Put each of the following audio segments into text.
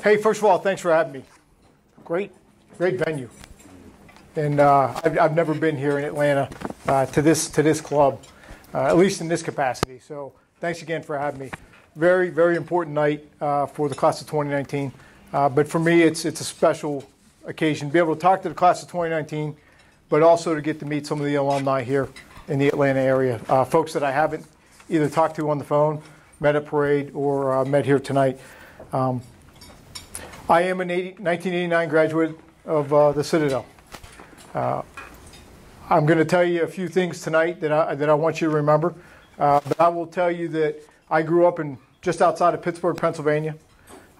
Hey, first of all, thanks for having me. Great venue. And I've never been here in Atlanta to this club, at least in this capacity. So thanks again for having me. Very, very important night for the class of 2019. But for me, it's a special occasion to be able to talk to the class of 2019, but also to get to meet some of the alumni here in the Atlanta area, folks that I haven't either talked to on the phone, met at parade, or met here tonight. I am a 1989 graduate of the Citadel. I'm going to tell you a few things tonight that I want you to remember. But I will tell you that I grew up in just outside of Pittsburgh, Pennsylvania,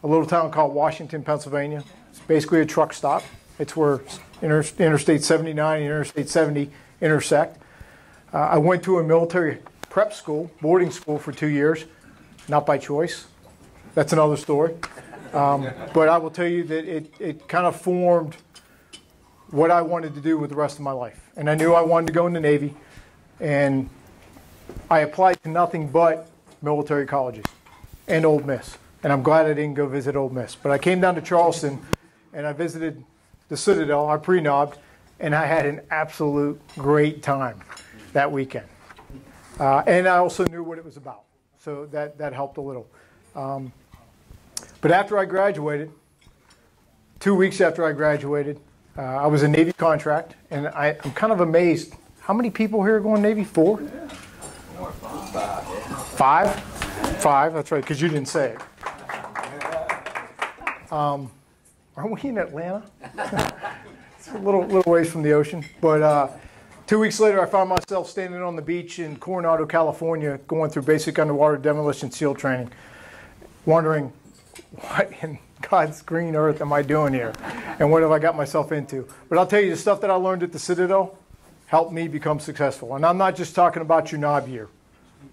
a little town called Washington, Pennsylvania. It's basically a truck stop. It's where Interstate 79 and Interstate 70 intersect. I went to a military prep school, boarding school for 2 years, not by choice. That's another story. But I will tell you that it kind of formed what I wanted to do with the rest of my life. And I knew I wanted to go in the Navy, and I applied to nothing but military colleges and Ole Miss. And I'm glad I didn't go visit Ole Miss. But I came down to Charleston, and I visited the Citadel. I pre-nobbed, and I had an absolute great time that weekend. And I also knew what it was about, so that helped a little. But after I graduated, 2 weeks after I graduated, I was a Navy contract, and I'm kind of amazed. How many people here are going Navy? 4? 5? 5, that's right, because you didn't say it. Aren't we in Atlanta? It's a little ways from the ocean. But 2 weeks later, I found myself standing on the beach in Coronado, California, going through basic underwater demolition SEAL training, wondering, what in God's green earth am I doing here? And what have I got myself into? But I'll tell you, the stuff that I learned at the Citadel helped me become successful. And I'm not just talking about your knob year,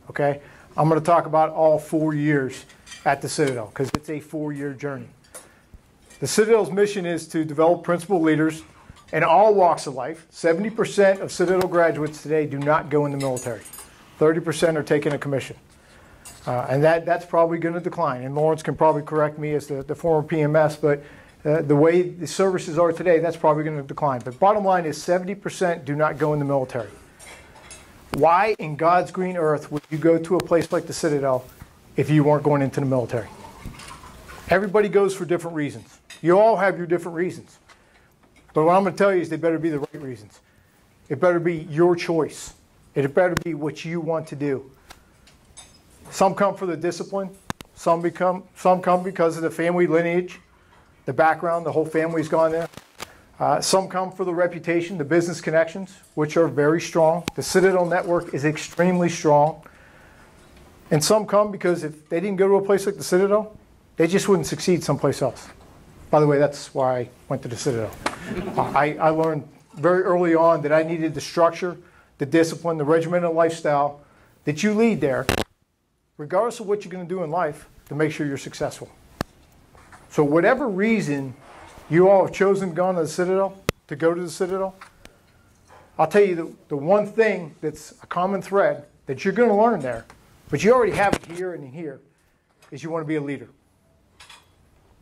okay? I'm going to talk about all 4 years at the Citadel, because it's a 4-year journey. The Citadel's mission is to develop principal leaders in all walks of life. 70% of Citadel graduates today do not go in the military. 30% are taking a commission. And that's probably going to decline. And Lawrence can probably correct me as the former PMS, but the way the services are today, that's probably going to decline. But bottom line is 70% do not go in the military. Why in God's green earth would you go to a place like the Citadel if you weren't going into the military? Everybody goes for different reasons. You all have your different reasons. But what I'm going to tell you is they better be the right reasons. It better be your choice. It better be what you want to do. Some come for the discipline. Some come because of the family lineage, the background, the whole family's gone there. Some come for the reputation, the business connections, which are very strong. The Citadel network is extremely strong. And some come because if they didn't go to a place like the Citadel, they just wouldn't succeed someplace else. By the way, that's why I went to the Citadel. I learned very early on that I needed the structure, the discipline, the regimented lifestyle that you lead there, regardless of what you're going to do in life, to make sure you're successful. So whatever reason you all have chosen to go to the Citadel, to go to the Citadel, I'll tell you the one thing that's a common thread that you're going to learn there, but you already have it here and here, is you want to be a leader.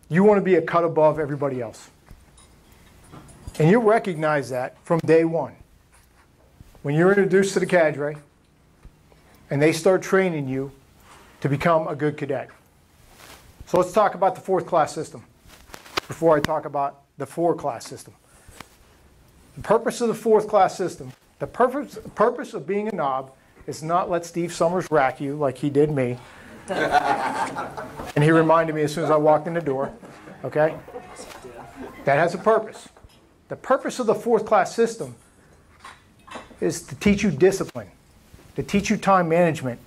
You want to be a cut above everybody else. And you'll recognize that from day one. When you're introduced to the cadre and they start training you to become a good cadet. So let's talk about the 4th class system before I talk about the 4-class system. The purpose of the 4th class system, the purpose of being a knob is not let Steve Summers rack you like he did me. And he reminded me as soon as I walked in the door. Okay? That has a purpose. The purpose of the 4th class system is to teach you discipline, to teach you time management,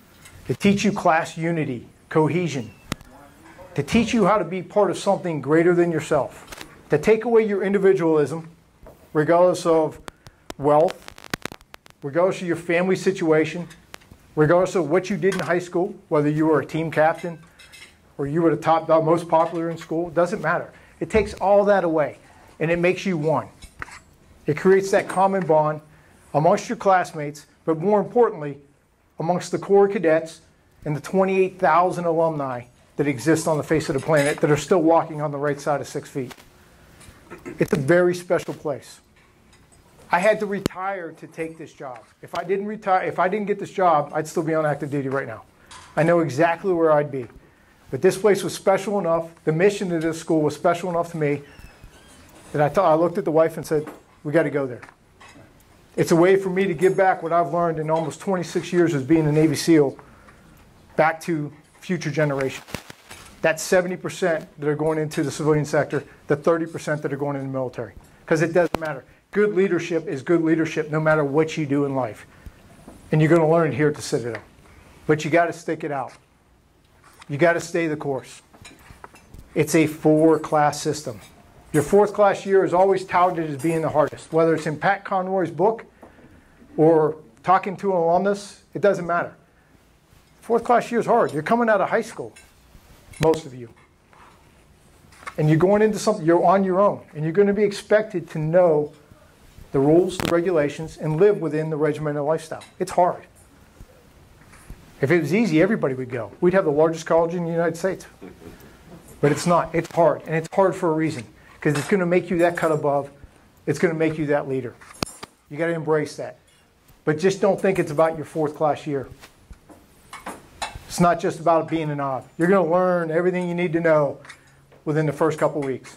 to teach you class unity, cohesion, to teach you how to be part of something greater than yourself, to take away your individualism, regardless of wealth, regardless of your family situation, regardless of what you did in high school, whether you were a team captain or you were the most popular in school, it doesn't matter. It takes all that away, and it makes you one. It creates that common bond amongst your classmates, but more importantly, amongst the Corps cadets and the 28,000 alumni that exist on the face of the planet that are still walking on the right side of 6 feet. It's a very special place. I had to retire to take this job. If I didn't retire, if I didn't get this job, I'd still be on active duty right now. I know exactly where I'd be. But this place was special enough, the mission of this school was special enough to me that I looked at the wife and said, we got to go there. It's a way for me to give back what I've learned in almost 26 years as being a Navy SEAL back to future generations. That's 70% that are going into the civilian sector, the 30% that are going into the military. Because it doesn't matter. Good leadership is good leadership no matter what you do in life. And you're going to learn it here at the Citadel. But you got to stick it out. You got to stay the course. It's a 4-class system. Your 4th class year is always touted as being the hardest. Whether it's in Pat Conroy's book or talking to an alumnus, it doesn't matter. 4th class year is hard. You're coming out of high school, most of you. And you're going into something, you're on your own. And you're going to be expected to know the rules, the regulations, and live within the regimented lifestyle. It's hard. If it was easy, everybody would go. We'd have the largest college in the United States. But it's not. It's hard. And it's hard for a reason. Because it's going to make you that cut above. It's going to make you that leader. You got to embrace that. But just don't think it's about your 4th class year. It's not just about being a knob. You're going to learn everything you need to know within the first couple weeks.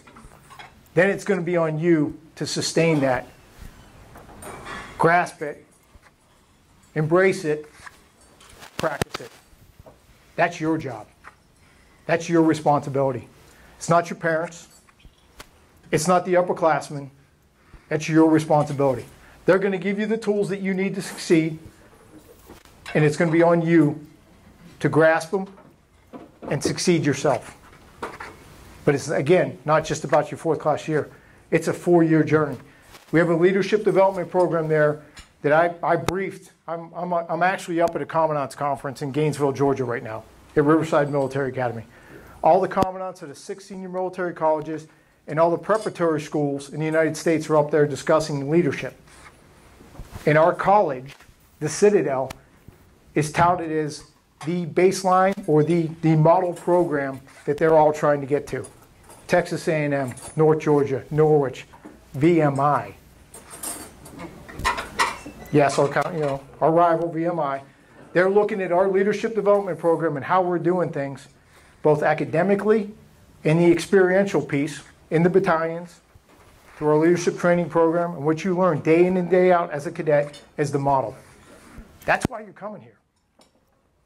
Then it's going to be on you to sustain that. Grasp it. Embrace it. Practice it. That's your job. That's your responsibility. It's not your parents. It's not the upperclassmen. That's your responsibility. They're going to give you the tools that you need to succeed, and it's going to be on you to grasp them and succeed yourself. But it's, again, not just about your 4th class year. It's a 4-year journey. We have a leadership development program there that I briefed. I'm actually up at a Commandant's Conference in Gainesville, Georgia right now at Riverside Military Academy. All the Commandants of the 6 senior military colleges and all the preparatory schools in the United States are up there discussing leadership. And our college, the Citadel, is touted as the baseline or the model program that they're all trying to get to. Texas A&M, North Georgia, Norwich, VMI. Yes, our rival VMI. They're looking at our leadership development program and how we're doing things, both academically and the experiential piece in the battalions, through our leadership training program, and what you learn day in and day out as a cadet as the model. That's why you're coming here.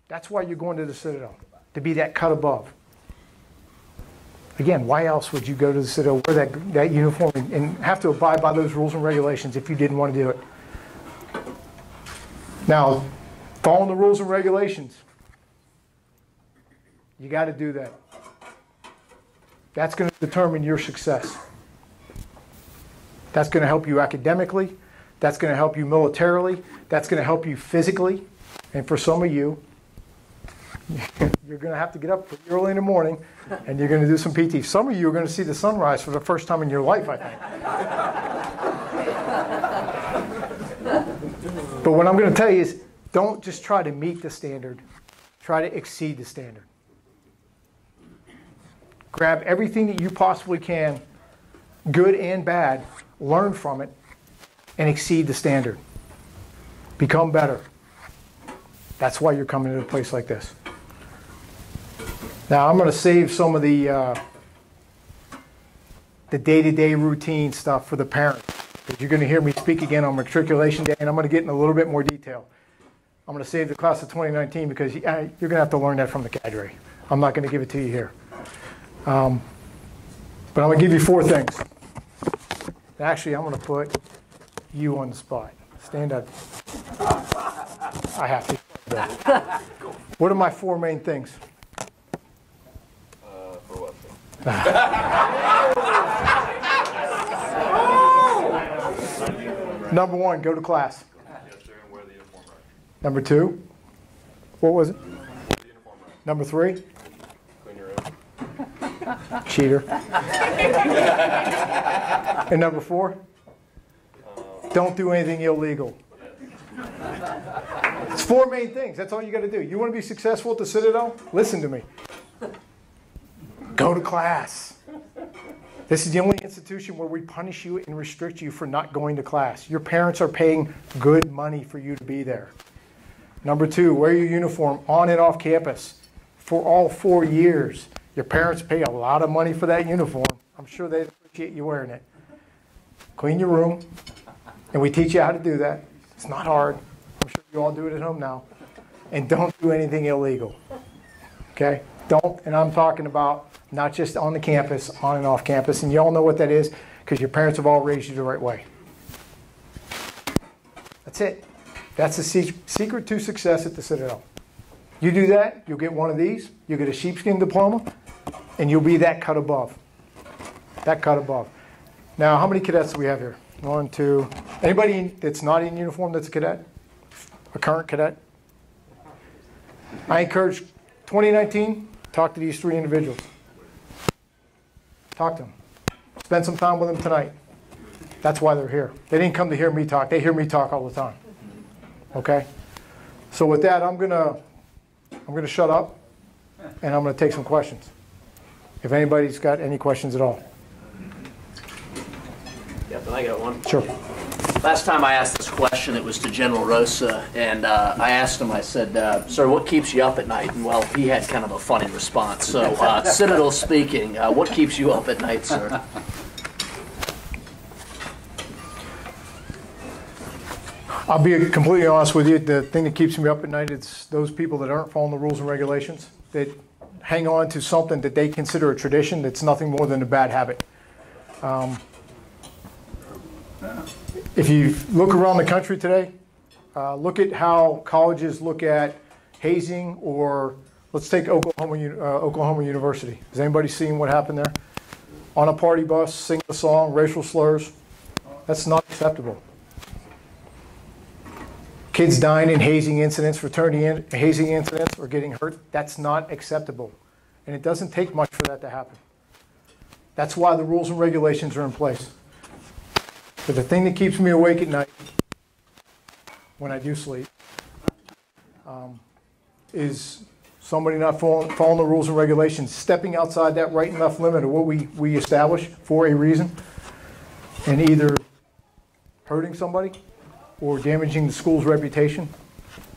That's why you're going to the Citadel, to be that cut above. Again, why else would you go to the Citadel, wear that uniform, and have to abide by those rules and regulations if you didn't want to do it? Now, following the rules and regulations, you got to do that. That's going to determine your success. That's going to help you academically. That's going to help you militarily. That's going to help you physically. And for some of you, you're going to have to get up pretty early in the morning and you're going to do some PT. Some of you are going to see the sunrise for the first time in your life, I think. But what I'm going to tell you is, don't just try to meet the standard. Try to exceed the standard. Grab everything that you possibly can, good and bad, learn from it, and exceed the standard. Become better. That's why you're coming to a place like this. Now, I'm going to save some of the day-to-day routine stuff for the parents. Because you're going to hear me speak again on Matriculation Day, and I'm going to get in a little bit more detail. I'm going to save the class of 2019 because you're going to have to learn that from the cadre. I'm not going to give it to you here. But I'm going to give you 4 things. Actually, I'm going to put you on the spot. Stand up. I have to. What are my 4 main things? For what? Number 1, go to class. Yes, sir, and wear the uniform right. Number 2, what was it? Wear the uniform right. Number 3, Clean your room. cheater. And number 4, don't do anything illegal. It's 4 main things. That's all you got to do. You want to be successful at the Citadel? Listen to me. Go to class. This is the only institution where we punish you and restrict you for not going to class. Your parents are paying good money for you to be there. Number 2, wear your uniform on and off campus for all 4 years. Your parents pay a lot of money for that uniform. I'm sure they appreciate you wearing it. Clean your room, and we teach you how to do that. It's not hard. I'm sure you all do it at home now. And don't do anything illegal. Okay? Don't, and I'm talking about not just on the campus, on and off campus. And you all know what that is because your parents have all raised you the right way. That's it. That's the secret to success at the Citadel. You do that, you'll get one of these, you'll get a sheepskin diploma, and you'll be that cut above. That cut above. Now, how many cadets do we have here? 1, 2. Anybody that's not in uniform that's a cadet? A current cadet? I encourage 2019, talk to these 3 individuals. Talk to them. Spend some time with them tonight. That's why they're here. They didn't come to hear me talk. They hear me talk all the time. Okay? So with that, I'm gonna shut up, and I'm gonna take some questions. If anybody's got any questions at all. Yeah, then I got one. Sure. Last time I asked this question, it was to General Rosa, and I asked him, I said, sir, what keeps you up at night? And well, he had kind of a funny response. So, Citadel speaking, what keeps you up at night, sir? I'll be completely honest with you. The thing that keeps me up at night is those people that aren't following the rules and regulations, that hang on to something that they consider a tradition that's nothing more than a bad habit. If you look around the country today, look at how colleges look at hazing, or let's take Oklahoma University. Has anybody seen what happened there? On a party bus, singing a song, racial slurs. That's not acceptable. Kids dying in hazing incidents, fraternity hazing incidents, or getting hurt, that's not acceptable. And it doesn't take much for that to happen. That's why the rules and regulations are in place. But the thing that keeps me awake at night, when I do sleep, is somebody not following the rules and regulations, stepping outside that right and left limit of what we establish for a reason, and either hurting somebody or damaging the school's reputation.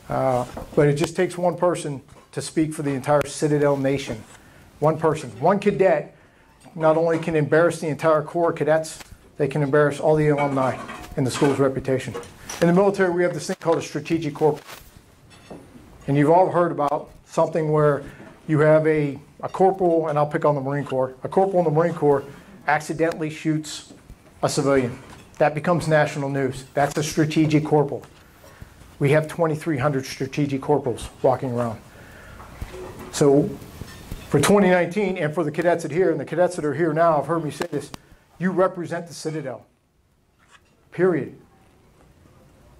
But it just takes one person to speak for the entire Citadel nation. One person. One cadet not only can embarrass the entire Corps of Cadets, they can embarrass all the alumni and the school's reputation. In the military, we have this thing called a strategic corporal. And you've all heard about something where you have a corporal, and I'll pick on the Marine Corps, a corporal in the Marine Corps accidentally shoots a civilian. That becomes national news. That's a strategic corporal. We have 2,300 strategic corporals walking around. So for 2019, and for the cadets that are here, and the cadets that are here now have heard me say this, you represent the Citadel, period.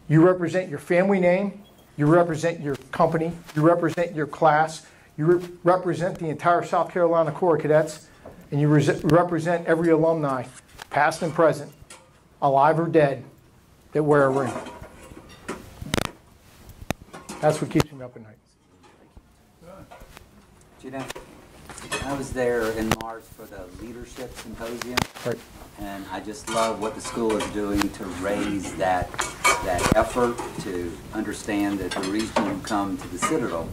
You represent your family name, you represent your company, you represent your class, you represent the entire South Carolina Corps of Cadets, and you represent every alumni, past and present, alive or dead, that wear a ring. That's what keeps me up at night. You know, I was there in March for the leadership symposium, Right. and I just love what the school is doing to raise that effort to understand that the reason you come to the Citadel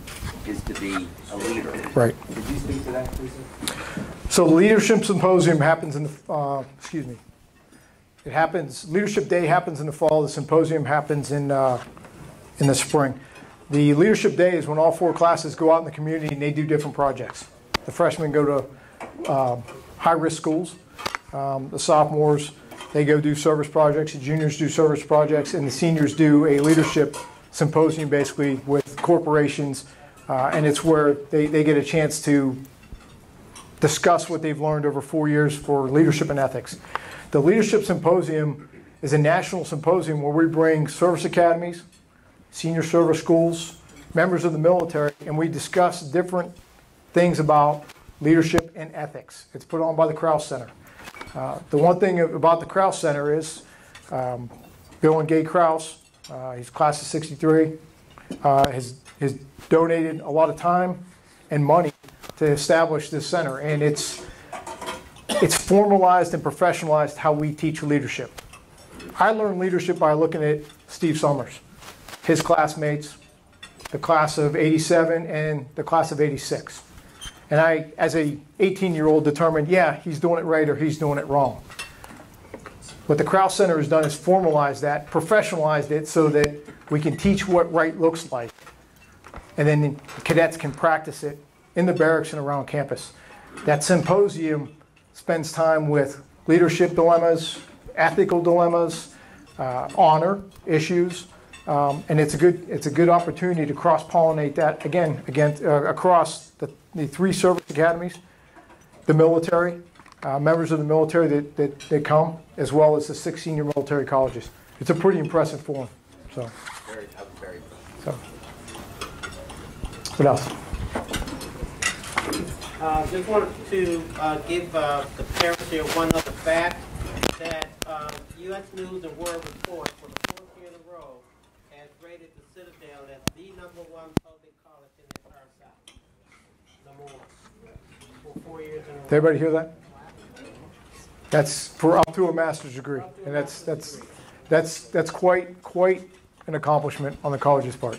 is to be a leader. Right. Could you speak to that, please? So the leadership symposium happens in the, it happens, Leadership Day happens in the fall, the symposium happens in the spring. The Leadership Day is when all 4 classes go out in the community and they do different projects. The freshmen go to high-risk schools. The sophomores, they go do service projects. The juniors do service projects. And the seniors do a leadership symposium, basically, with corporations. And it's where they get a chance to discuss what they've learned over 4 years for leadership and ethics. The Leadership Symposium is a national symposium where we bring service academies, senior service schools, members of the military, and we discuss different things about leadership and ethics. It's put on by the Krause Center. The one thing about the Krause Center is Bill and Gay Krause, he's class of 63, has donated a lot of time and money to establish this center, and it's formalized and professionalized how we teach leadership. I learned leadership by looking at Steve Summers, his classmates, the class of '87 and the class of '86. And I, as a 18-year-old, determined, yeah, he's doing it right or he's doing it wrong. What the Krause Center has done is formalized that, professionalized it so that we can teach what right looks like. And then the cadets can practice it in the barracks and around campus. That symposium spends time with leadership dilemmas, ethical dilemmas, honor issues, and it's a good opportunity to cross-pollinate that again across the 3 service academies, the military, members of the military that come, as well as the 6 senior military colleges. It's a pretty impressive forum. So, Very. so. What else? Just wanted to give the parents here one other fact that U.S. News and World Report for the 4th year in a row has rated the Citadel as the #1 public college in the entire South. #1 for 4 years in a row. Did everybody hear that? That's for up to a master's degree, and that's quite an accomplishment on the college's part.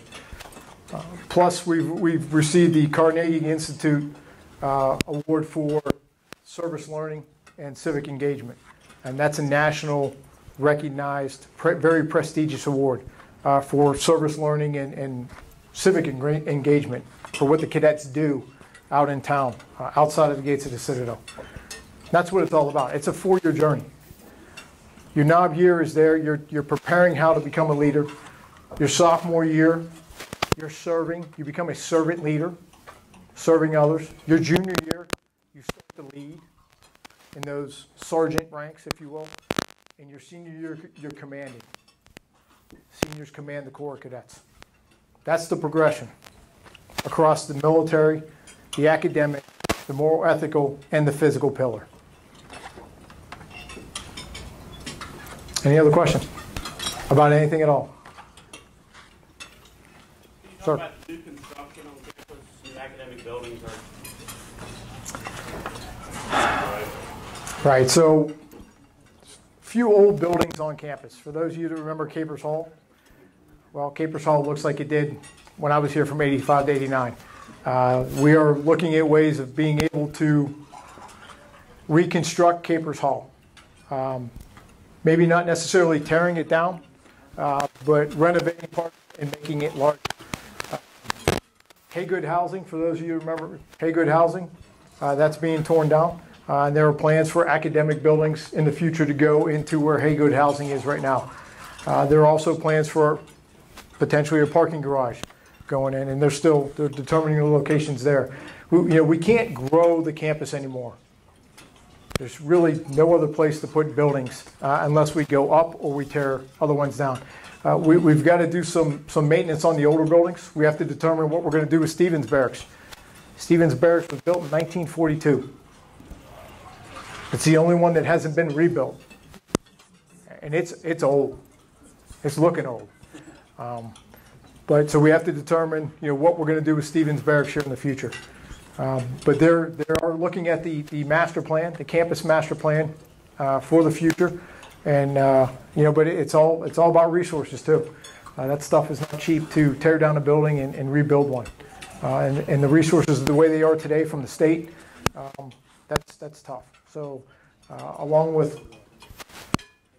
Plus, we've received the Carnegie Institute Award for Service Learning and Civic Engagement, and that's a national recognized, very prestigious award for service learning and civic engagement for what the cadets do out in town, outside of the gates of the Citadel. That's what it's all about. It's a 4-year journey. Your knob year is there. You're preparing how to become a leader. Your sophomore year, you're serving. You become a servant leader, serving others. Your junior year, you start to lead in those sergeant ranks, if you will. In your senior year, you're commanding. Seniors command the Corps of Cadets. That's the progression across the military, the academic, the moral, ethical, and the physical pillar. Any other questions about anything at all? Can you Sir. talk about new construction on campus, new academic buildings are... Right, so few old buildings on campus. For those of you that remember Capers Hall, well, Capers Hall looks like it did when I was here from '85 to '89. We are looking at ways of being able to reconstruct Capers Hall. Maybe not necessarily tearing it down, but renovating part and making it larger. Haygood Housing, for those of you who remember Haygood Housing, that's being torn down. And there are plans for academic buildings in the future to go into where Haygood Housing is right now. There are also plans for potentially a parking garage going in, and they're determining the locations there. We can't grow the campus anymore. There's really no other place to put buildings unless we go up or we tear other ones down. We've got to do some maintenance on the older buildings. We have to determine what we're going to do with Stevens Barracks. Stevens Barracks was built in 1942. It's the only one that hasn't been rebuilt. And it's old. It's looking old. But so we have to determine what we're going to do with Stevens Barracks here in the future. But they are looking at the master plan, the campus master plan for the future, and but it's all about resources too. That stuff is not cheap to tear down a building and rebuild one, and the resources the way they are today from the state, that's tough. So along with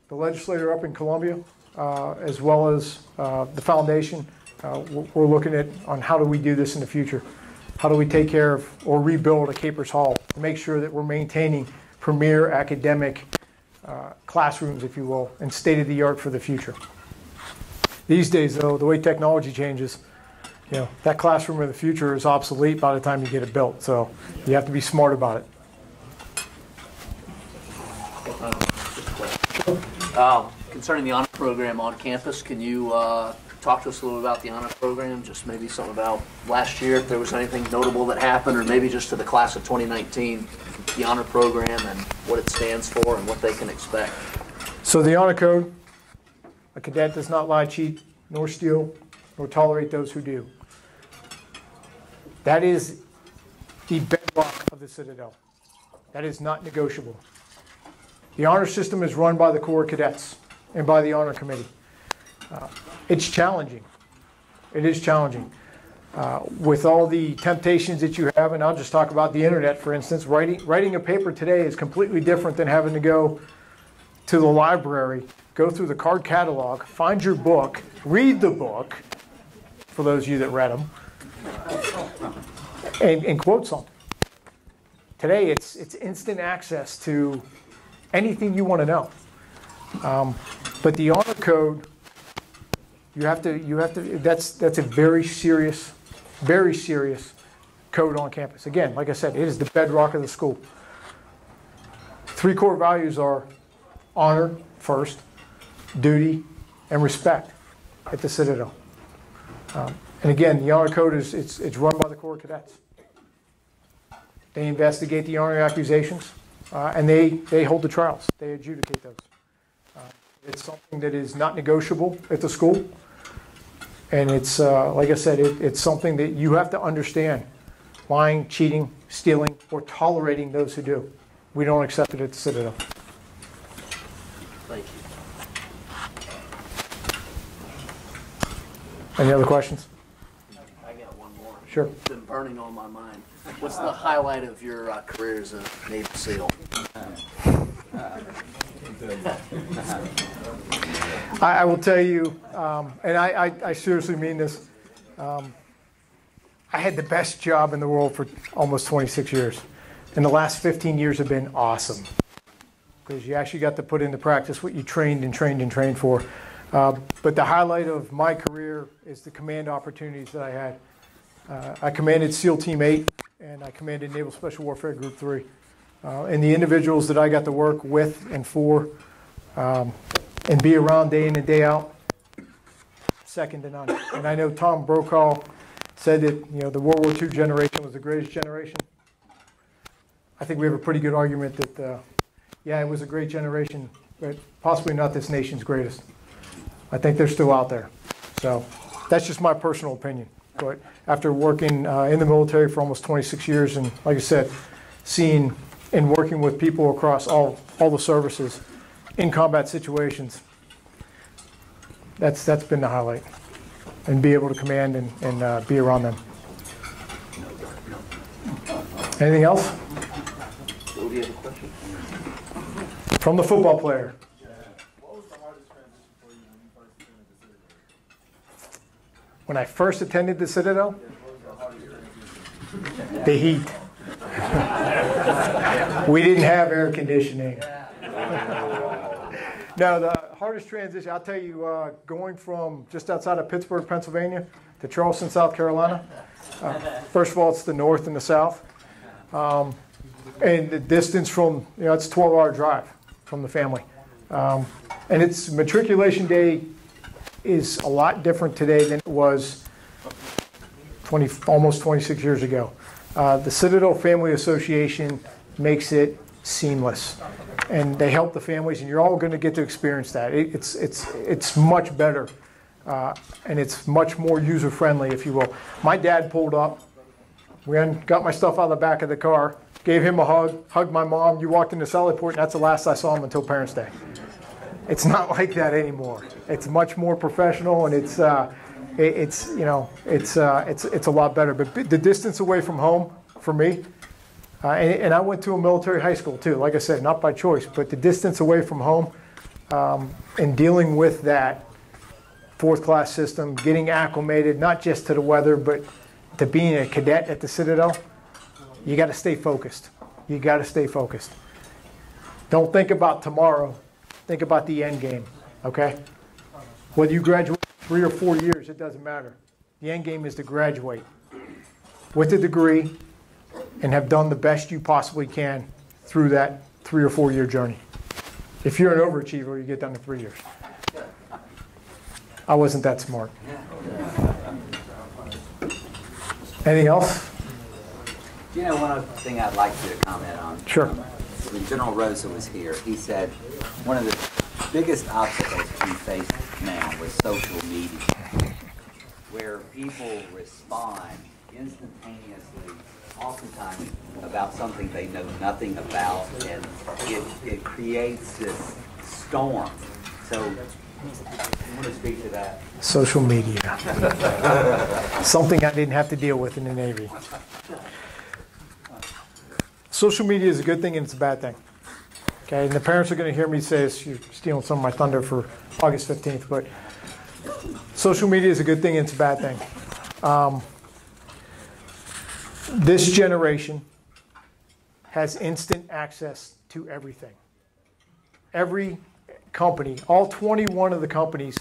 the legislator up in Columbia, as well as the foundation, we're looking at on how do we do this in the future. How do we take care of or rebuild a Capers Hall to make sure that we're maintaining premier academic classrooms, if you will, and state-of-the-art for the future. These days, though, the way technology changes, that classroom of the future is obsolete by the time you get it built. So you have to be smart about it. Concerning the honor program on campus, can you talk to us a little about the honor program? Just maybe something about last year, if there was anything notable that happened, or maybe just to the class of 2019, the honor program and what it stands for and what they can expect. So the honor code: a cadet does not lie, cheat, nor steal, nor tolerate those who do. That is the bedrock of the Citadel. That is not negotiable. The honor system is run by the Corps Cadets and by the honor committee. It's challenging. It is challenging. With all the temptations that you have, and I'll just talk about the internet, for instance, writing a paper today is completely different than having to go to the library, go through the card catalog, find your book, read the book, for those of you that read them, and quote something. Today, it's instant access to anything you want to know. But the honor code, you have to. That's a very serious code on campus. Again, like I said, it is the bedrock of the school. 3 core values are honor first, duty, and respect at the Citadel. And again, the honor code it's run by the Corps Cadets. They investigate the honor accusations, and they hold the trials. They adjudicate those. It's something that is not negotiable at the school. And it's, like I said, it's something that you have to understand. Lying, cheating, stealing, or tolerating those who do. We don't accept it at the Citadel. Thank you. Any other questions? I got one more. Sure. It's been burning on my mind. What's the highlight of your career as a Navy SEAL? I will tell you, and I seriously mean this, I had the best job in the world for almost 26 years. And the last 15 years have been awesome. Because you actually got to put into practice what you trained and trained and trained for. But the highlight of my career is the command opportunities that I had. I commanded SEAL Team 8, and I commanded Naval Special Warfare Group 3. And the individuals that I got to work with and for and be around day in and day out, second to none. And I know Tom Brokaw said that the World War II generation was the greatest generation. I think we have a pretty good argument that, yeah, it was a great generation, but possibly not this nation's greatest. I think they're still out there. So that's just my personal opinion. But after working in the military for almost 26 years, and like I said, seeing and working with people across all the services in combat situations, that's been the highlight. And be able to command and be around them. Anything else? Do you have a question? From the football player. What was the hardest transition for you when you first attended the Citadel? When I first attended the Citadel, What was the hardest transition? the heat. We didn't have air conditioning. No, the hardest transition, I'll tell you, going from just outside of Pittsburgh, Pennsylvania, to Charleston, South Carolina. First of all, it's the north and the south. And the distance from, it's a 12-hour drive from the family. And it's matriculation day is a lot different today than it was almost 26 years ago. The Citadel Family Association makes it seamless, and they help the families, and you're all going to get to experience that. It's much better, and it's much more user-friendly, if you will. My dad pulled up, got my stuff out of the back of the car, gave him a hug, hugged my mom. You walked into Sallyport, and that's the last I saw him until Parents' Day. It's not like that anymore. It's much more professional, and it's a lot better. But the distance away from home for me, and I went to a military high school too. Like I said, not by choice, but the distance away from home and dealing with that fourth-class system, getting acclimated not just to the weather, but to being a cadet at the Citadel. You got to stay focused. You got to stay focused. Don't think about tomorrow. Think about the end game, okay? Whether you graduate 3 or 4 years, it doesn't matter. The end game is to graduate with a degree and have done the best you possibly can through that 3 or 4 year journey. If you're an overachiever, you get done in 3 years. I wasn't that smart. Anything else? One other thing I'd like you to comment on. Sure. When General Rosa was here, he said one of the biggest obstacles we face now with social media, where people respond instantaneously oftentimes about something they know nothing about, and it creates this storm. So I want to speak to that. Social media. Something I didn't have to deal with in the Navy. Social media is a good thing and it's a bad thing. Okay, and the parents are going to hear me say this, you're stealing some of my thunder for August 15th, but social media is a good thing and it's a bad thing. This generation has instant access to everything. Every company, all 21 of the companies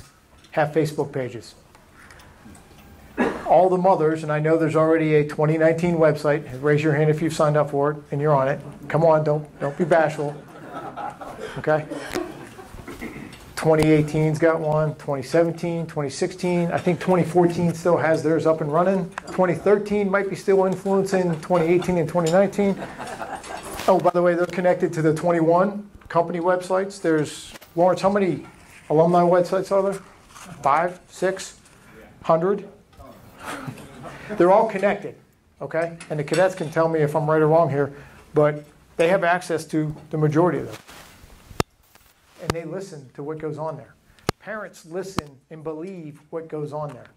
have Facebook pages. All the mothers, and I know there's already a 2019 website. Raise your hand if you've signed up for it and you're on it. Come on, don't be bashful. Okay? 2018's got one, 2017, 2016. I think 2014 still has theirs up and running. 2013 might be still influencing 2018 and 2019. Oh, by the way, they're connected to the 21 company websites. There's, Lawrence, how many alumni websites are there? 5, 600? They're all connected, okay? And the cadets can tell me if I'm right or wrong here, but they have access to the majority of them. And they listen to what goes on there. Parents listen and believe what goes on there.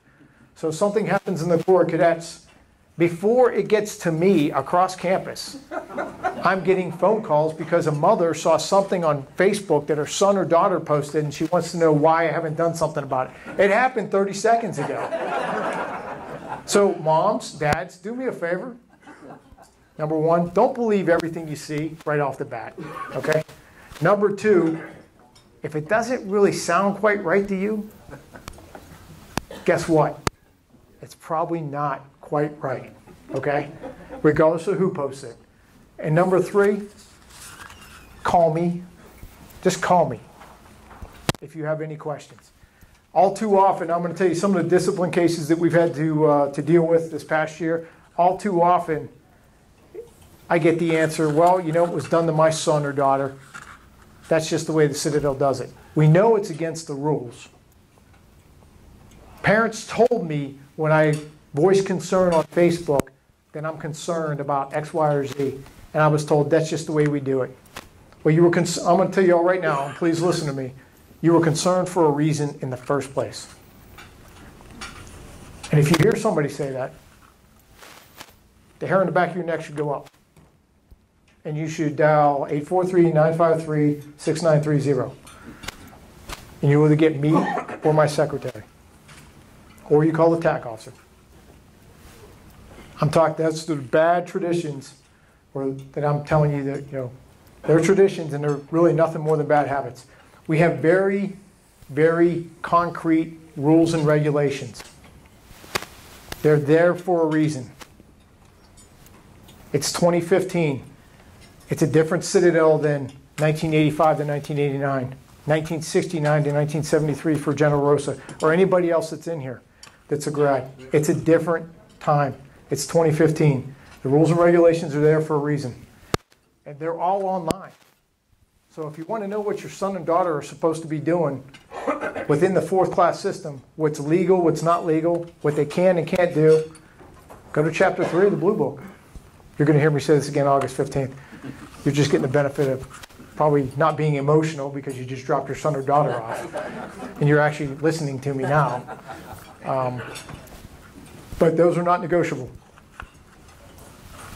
So something happens in the Corps of Cadets, before it gets to me across campus, I'm getting phone calls because a mother saw something on Facebook that her son or daughter posted and she wants to know why I haven't done something about it. It happened 30 seconds ago. So moms, dads, do me a favor. Number one, don't believe everything you see right off the bat, okay? Number two, if it doesn't really sound quite right to you, guess what? It's probably not quite right, okay? Regardless of who posts it. And number three, call me. Just call me if you have any questions. All too often, I'm going to tell you some of the discipline cases that we've had to deal with this past year. All too often, I get the answer, well, you know, it was done to my son or daughter. That's just the way the Citadel does it. We know it's against the rules. Parents told me when I voiced concern on Facebook that I'm concerned about X, Y, or Z. And I was told that's just the way we do it. Well, I'm going to tell you all right now, and please listen to me. You were concerned for a reason in the first place. And if you hear somebody say that, the hair on the back of your neck should go up. And you should dial 843-953-6930. And you either get me or my secretary. Or you call the TAC officer. I'm talking, that's the bad traditions that I'm telling you that, you know, they're traditions and they're really nothing more than bad habits. We have very, very concrete rules and regulations. They're there for a reason. It's 2015. It's a different Citadel than 1985 to 1989, 1969 to 1973 for General Rosa, or anybody else that's in here that's a grad. It's a different time. It's 2015. The rules and regulations are there for a reason. And they're all online. So if you want to know what your son and daughter are supposed to be doing within the fourth class system, what's legal, what's not legal, what they can and can't do, go to chapter 3 of the Blue Book. You're going to hear me say this again August 15th. You're just getting the benefit of probably not being emotional because you just dropped your son or daughter off. And you're actually listening to me now. But those are not negotiable.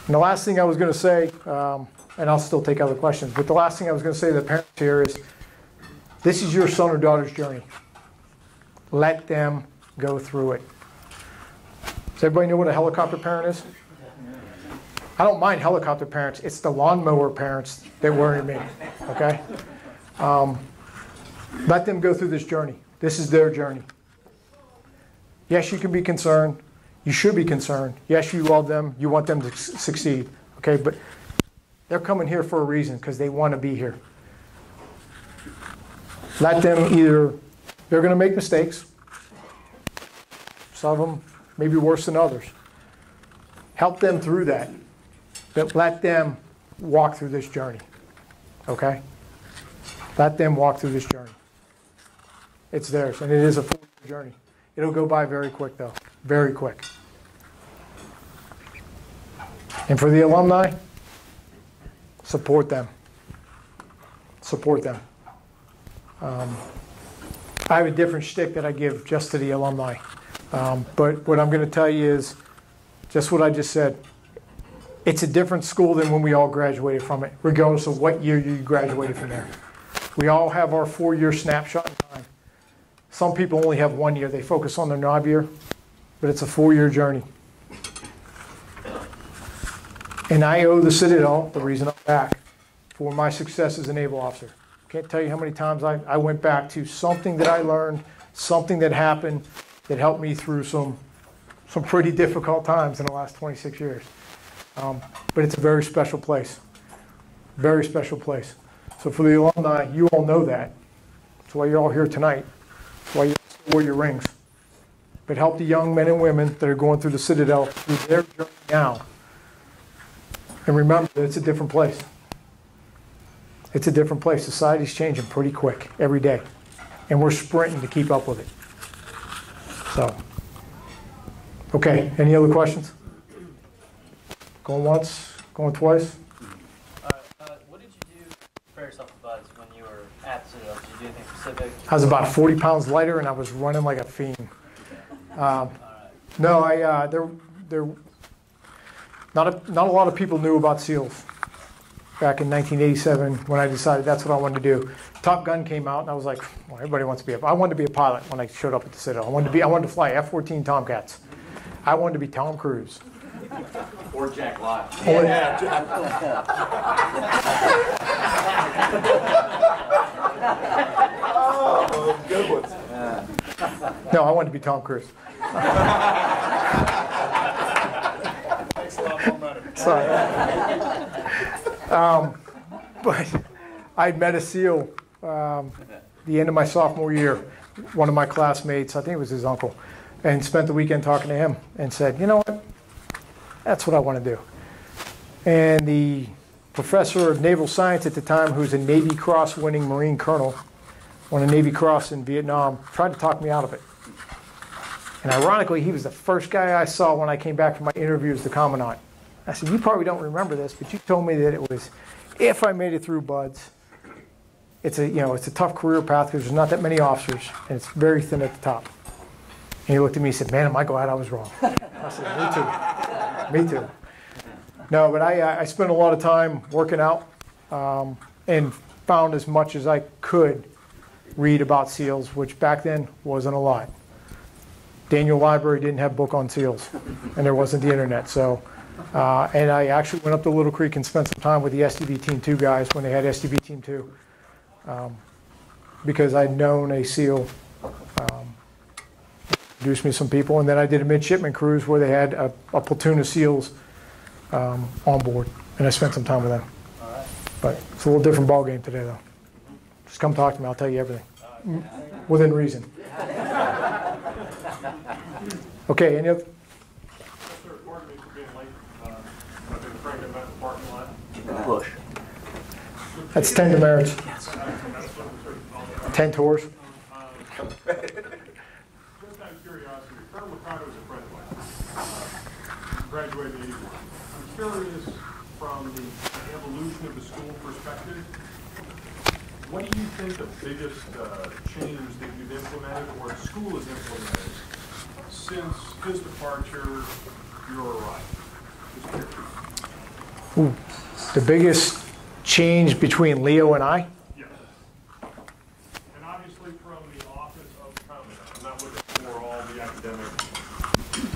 And the last thing I was going to say, and I'll still take other questions, but the last thing I was going to say to the parents here is, this is your son or daughter's journey. Let them go through it. Does everybody know what a helicopter parent is? I don't mind helicopter parents. It's the lawnmower parents that worry me, okay? Let them go through this journey. This is their journey. Yes, you can be concerned. You should be concerned. Yes, you love them. You want them to succeed, okay? But they're coming here for a reason because they want to be here. Let them either, they're going to make mistakes. Some of them maybe worse than others. Help them through that. But let them walk through this journey, okay? Let them walk through this journey. It's theirs, and it is a 4-year journey. It'll go by very quick, though, very quick. And for the alumni, support them. Support them. I have a different shtick that I give just to the alumni. But what I'm going to tell you is just what I just said. It's a different school than when we all graduated from it, regardless of what year you graduated from there. We all have our 4-year snapshot in time. Some people only have 1 year. They focus on their 9 year, but it's a 4-year journey. And I owe the Citadel, the reason I'm back, for my success as a naval officer. Can't tell you how many times I went back to something that I learned, something that happened that helped me through some pretty difficult times in the last 26 years. But it's a very special place. Very special place. So for the alumni, you all know that. That's why you're all here tonight. That's why you wear your rings. But help the young men and women that are going through the Citadel through their journey now. And remember that it's a different place. It's a different place. Society's changing pretty quick every day. And we're sprinting to keep up with it. So, okay, any other questions? Going once, going twice? What did you do to prepare yourself for buzz when you were at Citadel? Did you do anything specific? I was about 40 pounds lighter and I was running like a fiend. No, not a lot of people knew about SEALs back in 1987 when I decided that's what I wanted to do. Top Gun came out and I was like, well, everybody wants to be I wanted to be a pilot when I showed up at the Citadel. I wanted to fly F-14 Tomcats. I wanted to be Tom Cruise. Or Jack Lyle. Oh, good ones. No, I wanted to be Tom Cruise. Makes a lot more money. Sorry. But I met a SEAL the end of my sophomore year. One of my classmates, I think it was his uncle, and spent the weekend talking to him and said, you know what? That's what I want to do. And the professor of naval science at the time, who's a Navy Cross winning Marine colonel, won a Navy Cross in Vietnam, tried to talk me out of it. And ironically, he was the first guy I saw when I came back from my interview as the commandant. I said, you probably don't remember this, but you told me that it was, if I made it through BUD/S, it's a tough career path because there's not that many officers, and it's very thin at the top. And he looked at me and said, man, am I glad I was wrong. I said, me too. Me too. No, but I spent a lot of time working out and found as much as I could read about SEALs, which back then wasn't a lot. Daniel Library didn't have a book on SEALs, and there wasn't the internet. So, and I actually went up to Little Creek and spent some time with the SDV Team 2 guys when they had SDV Team 2, because I'd known a SEAL introduced me to some people, and then I did a midshipman cruise where they had a platoon of SEALs on board, and I spent some time with them. All right. But it's a little different ball game today, though. Just come talk to me. I'll tell you everything within reason. Okay, any other? Sir, pardon me for being late. I've been trying to met the parking lot. Push. That's 10 demerits. 10 tours. Just out of curiosity, Colonel Mercado is a friend of mine. Graduated in 81. I'm curious from the evolution of the school perspective, what do you think the biggest change that you've implemented or the school has implemented since his departure, your arrival? Just curious. Ooh, the biggest change between Leo and I? Yes. And obviously from the office of commandant, I'm not looking for all the academic.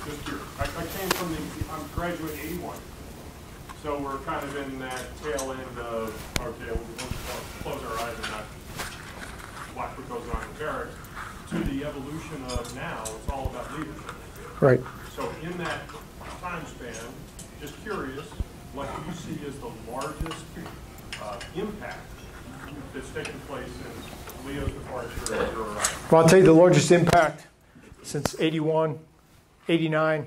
Just curious. I came from I'm graduate 81. So we're kind of in that tail end of, okay, we'll close our eyes and not watch what goes on in barracks, to the evolution of now, it's all about leadership. Right. So in that time span, just curious, what do you see as the largest impact that's taken place since Leo's departure and your arrival? Well, I'll tell you the largest impact since 81, 89,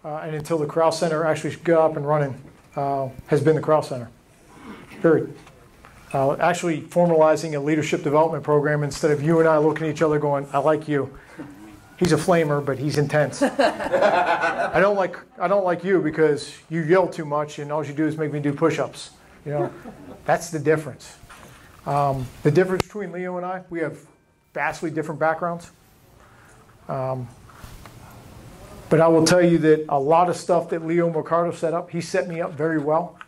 and until the Corral Center actually got up and running, has been the Corral Center, period. Actually formalizing a leadership development program instead of you and I looking at each other going, I like you. He's a flamer, but he's intense. I don't like you because you yell too much and all you do is make me do push-ups. You know, that's the difference. The difference between Leo and I, we have vastly different backgrounds. But I will tell you that a lot of stuff that Leo Mercado set up, he set me up very well.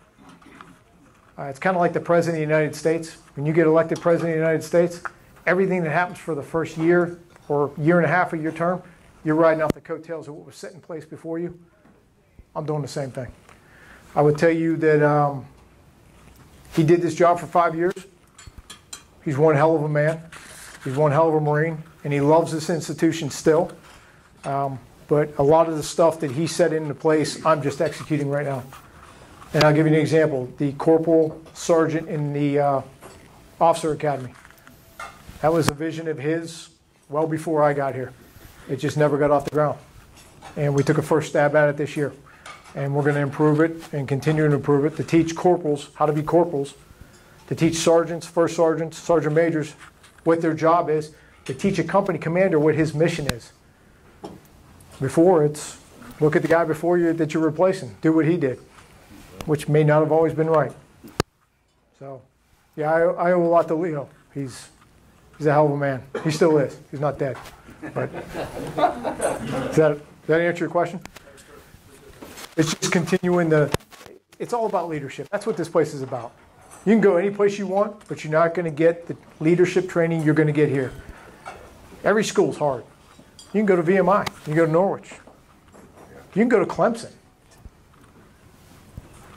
It's kind of like the President of the United States. When you get elected President of the United States, everything that happens for the first year or year and a half of your term, you're riding off the coattails of what was set in place before you. I'm doing the same thing. I would tell you that he did this job for 5 years. He's one hell of a man. He's one hell of a Marine, and he loves this institution still. But a lot of the stuff that he set into place, I'm just executing right now. And I'll give you an example. The corporal sergeant in the officer academy. That was a vision of his well before I got here. It just never got off the ground. And we took a first stab at it this year. And we're going to improve it and continue to improve it, to teach corporals how to be corporals, to teach sergeants, first sergeants, sergeant majors what their job is, to teach a company commander what his mission is. Before, it's look at the guy before you that you're replacing, do what he did, which may not have always been right. So, yeah, I owe a lot to Leo. He's a hell of a man. He still is. He's not dead. But does that answer your question? It's just continuing it's all about leadership. That's what this place is about. You can go any place you want, but you're not going to get the leadership training you're going to get here. Every school's hard. You can go to VMI. You can go to Norwich. You can go to Clemson.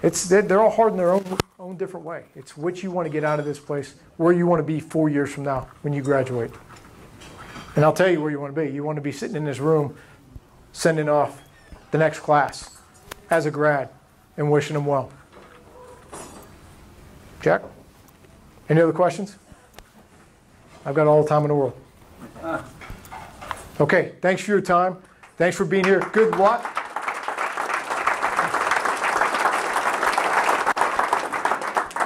They're all hard in their own different way. It's what you want to get out of this place, where you want to be 4 years from now when you graduate. And I'll tell you where you want to be. You want to be sitting in this room sending off the next class as a grad and wishing them well. Jack? Any other questions? I've got all the time in the world. Okay, thanks for your time. Thanks for being here. Good luck.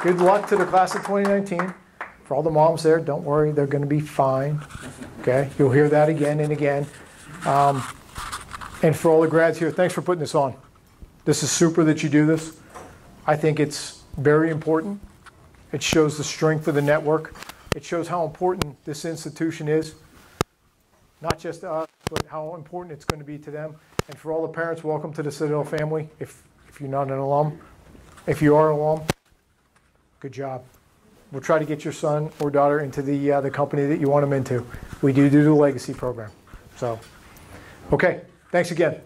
Good luck to the class of 2019. For all the moms there, don't worry, they're going to be fine. Okay, you'll hear that again and again. And for all the grads here, thanks for putting this on. This is super that you do this. I think it's very important. It shows the strength of the network. It shows how important this institution is. Not just to us, but how important it's going to be to them. And for all the parents, welcome to the Citadel family. If you're not an alum, if you are an alum, good job. We'll try to get your son or daughter into the company that you want them into. We do the legacy program. So, okay, thanks again.